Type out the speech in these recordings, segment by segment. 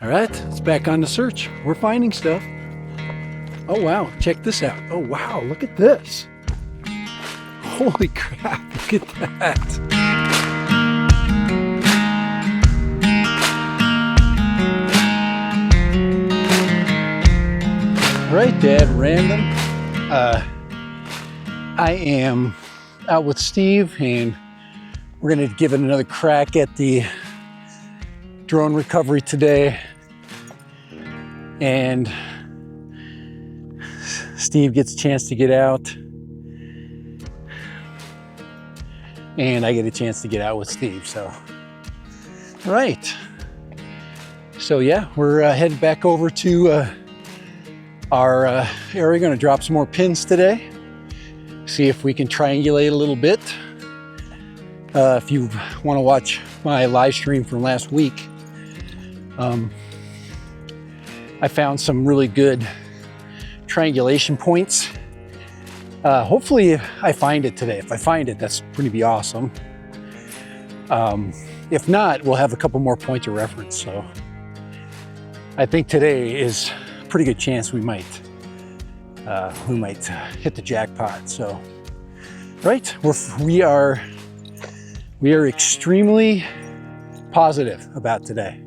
All right, it's back on the search. We're finding stuff. Oh wow, check this out. Oh wow, look at this. Holy crap, look at that. All right, Dad, random. I am out with Steve and we're gonna give it another crack at the drone recovery today. And Steve gets a chance to get out and I get a chance to get out with Steve. So, all right. So yeah, we're heading back over to our area. Gonna drop some more pins today. See if we can triangulate a little bit. If you want to watch my live stream from last week, I found some really good triangulation points. Hopefully I find it today. If I find it, that's going to be awesome. If not, we'll have a couple more points of reference. So I think today is a pretty good chance we might hit the jackpot. So, right, we are extremely positive about today.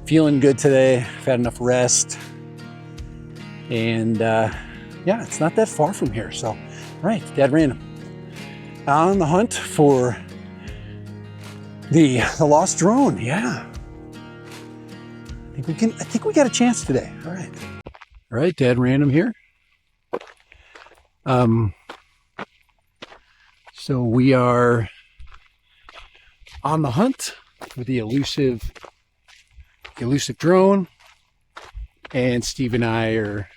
Feeling good today. I've had enough rest, and yeah, it's not that far from here. So, right, Dad Random on the hunt for the lost drone. Yeah, I think we got a chance today. All right, Dad Random here. So we are on the hunt with the elusive drone, and Steve and I are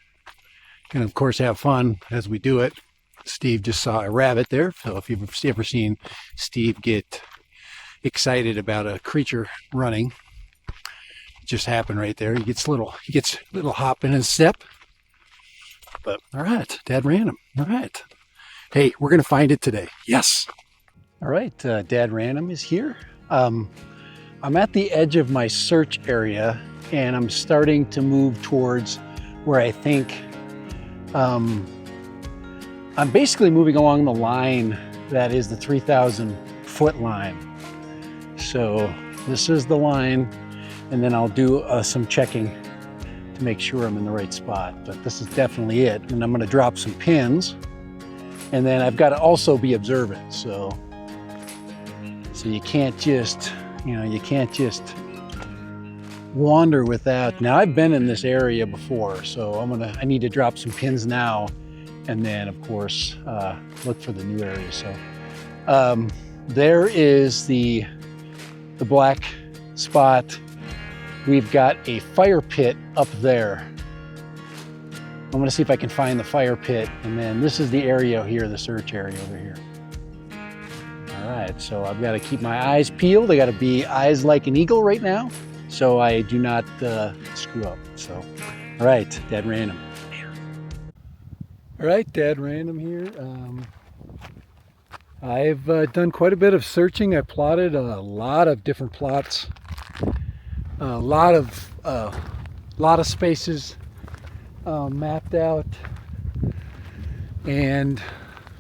gonna, of course, have fun as we do it. Steve just saw a rabbit there, so if you've ever seen Steve get excited about a creature running, it just happened right there. He gets a little hop in his step. But all right, Dad Random. All right. Hey, we're gonna find it today. Yes. All right, Dad Random is here. I'm at the edge of my search area and I'm starting to move towards where I think I'm basically moving along the line that is the 3,000 foot line. So this is the line, and then I'll do some checking to make sure I'm in the right spot. But this is definitely it. And I'm going to drop some pins, and then I've got to also be observant. So you can't just, you can't just wander without. Now I've been in this area before, so I need to drop some pins now, and then of course look for the new area. So there is the black spot. We've got a fire pit up there. I'm gonna see if I can find the fire pit, and then this is the area here, the search area over here. All right, so I've got to keep my eyes peeled. I got to be eyes like an eagle right now, so I do not screw up. So, all right, Dad Random here. All right, Dad Random here. I've done quite a bit of searching. I plotted a lot of different plots, a lot of spaces mapped out, and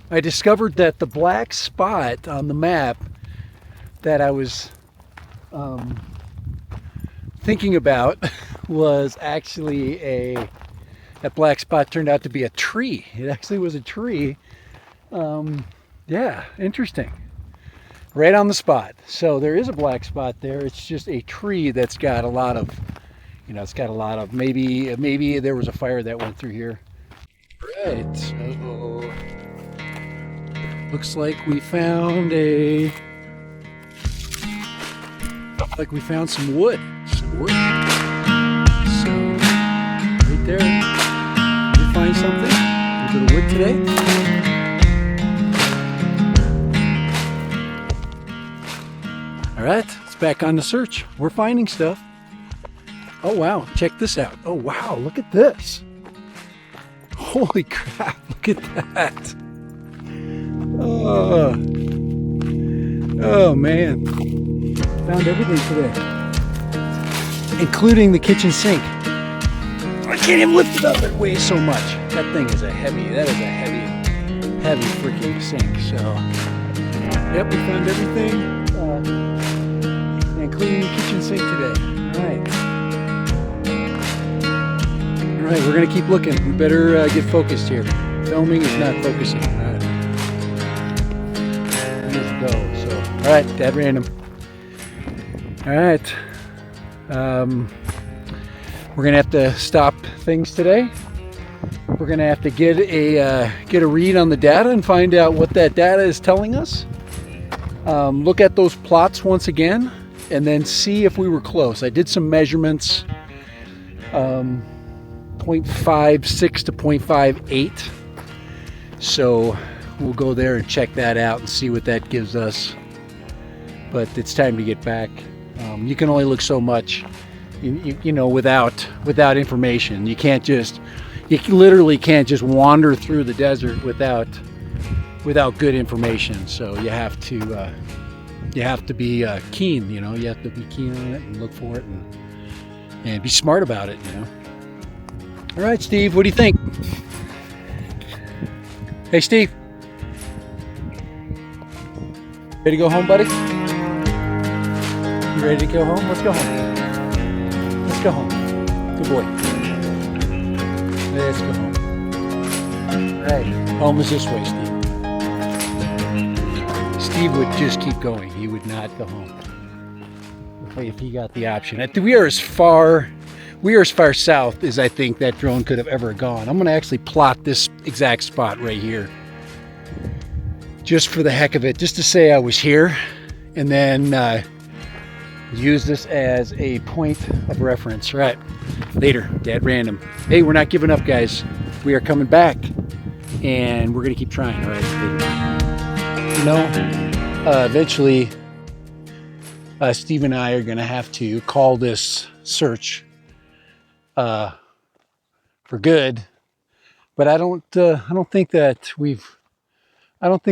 I discovered that the black spot on the map that I was thinking about was actually that black spot turned out to be a tree. It actually was a tree. Yeah, interesting. Right on the spot. So there is a black spot there. It's just a tree that's got a lot of, maybe there was a fire that went through here. Right, so looks like we found some wood. So right there, did we find something? A little bit of wood today. All right, it's back on the search. We're finding stuff. Oh wow, check this out. Oh wow, look at this. Holy crap, look at that. Oh man, found everything today. including the kitchen sink. I can't even lift it up, it weighs so much. That thing is that is a heavy freaking sink. So, yep, we found everything, including the kitchen sink today. All right, we're gonna keep looking. We better get focused here. Filming is not focusing. All right, let's go. So, all right, Dad random. All right, we're gonna have to stop things today. We're gonna have to get a read on the data and find out what that data is telling us. Look at those plots once again, and then see if we were close. I did some measurements, 0.56 to 0.58. So we'll go there and check that out and see what that gives us. But it's time to get back. You can only look so much, you know, without information. You literally can't just wander through the desert without good information. So you have to be keen. You know, you have to be keen on it and look for it and be smart about it. You know. All right, Steve, what do you think? Hey, Steve. Ready to go home, buddy? You ready to go home? Let's go home. Let's go home. Good boy. Let's go home. All right, home is this way, Steve. Steve would just keep going. He would not go home if he got the option. We are as far south as I think that drone could have ever gone. I'm going to actually plot this exact spot right here, just for the heck of it, just to say I was here, and then use this as a point of reference. All right, later, Dad random. Hey, we're not giving up, guys. We are coming back, and we're going to keep trying. All right, later. You know, eventually, Steve and I are going to have to call this search for good, but I don't think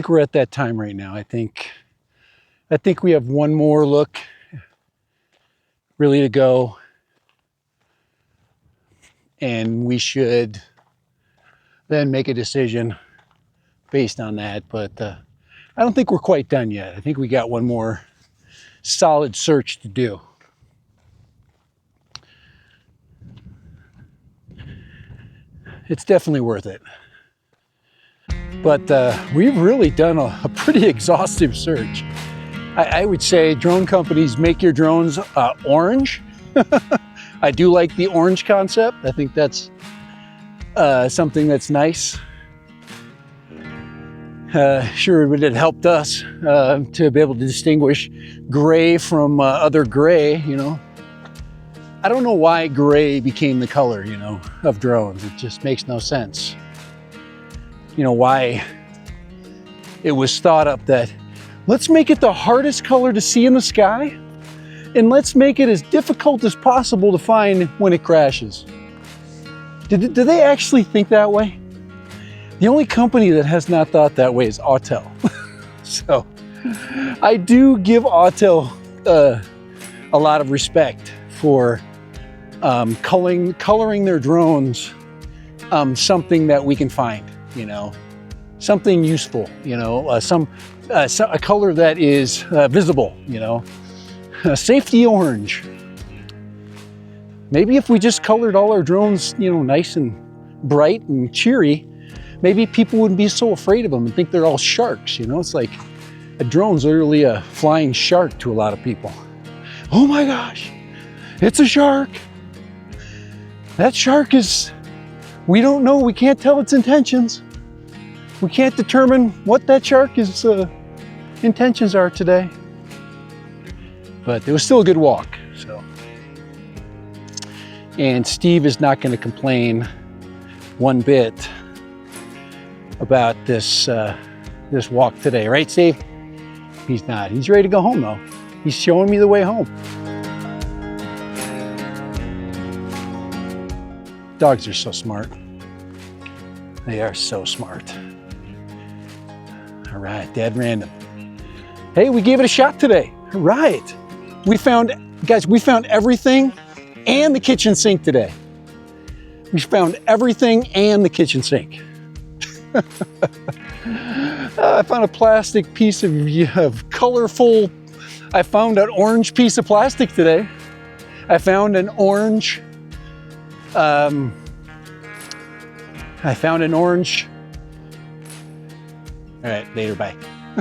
we're at that time right now. I think we have one more look really to go, and we should then make a decision based on that. But I don't think we're quite done yet. I think we got one more solid search to do. It's definitely worth it. But we've really done a pretty exhaustive search. I would say drone companies, make your drones orange. I do like the orange concept. I think that's something that's nice. Sure, it would have helped us to be able to distinguish gray from other gray, you know. I don't know why gray became the color, you know, of drones. It just makes no sense. You know, why it was thought up that let's make it the hardest color to see in the sky, and let's make it as difficult as possible to find when it crashes. Did they actually think that way? The only company that has not thought that way is Autel. So I do give Autel a lot of respect for coloring their drones something that we can find, you know, something useful, you know, a color that is visible, you know, safety orange. Maybe if we just colored all our drones, you know, nice and bright and cheery, maybe people wouldn't be so afraid of them and think they're all sharks, you know. It's like a drone's literally a flying shark to a lot of people. Oh my gosh, it's a shark. That shark is, we don't know, we can't tell its intentions. We can't determine what that shark's intentions are today. But it was still a good walk, so. And Steve is not going to complain one bit about this walk today, right, Steve? He's not. He's ready to go home, though. He's showing me the way home. Dogs are so smart. They are so smart. All right, Dad random. Hey, we gave it a shot today. All right. We found everything and the kitchen sink today. We found everything and the kitchen sink. I found a plastic piece of colorful, I found an orange piece of plastic today. I found an orange, all right, later, bye.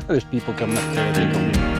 There's people coming up there.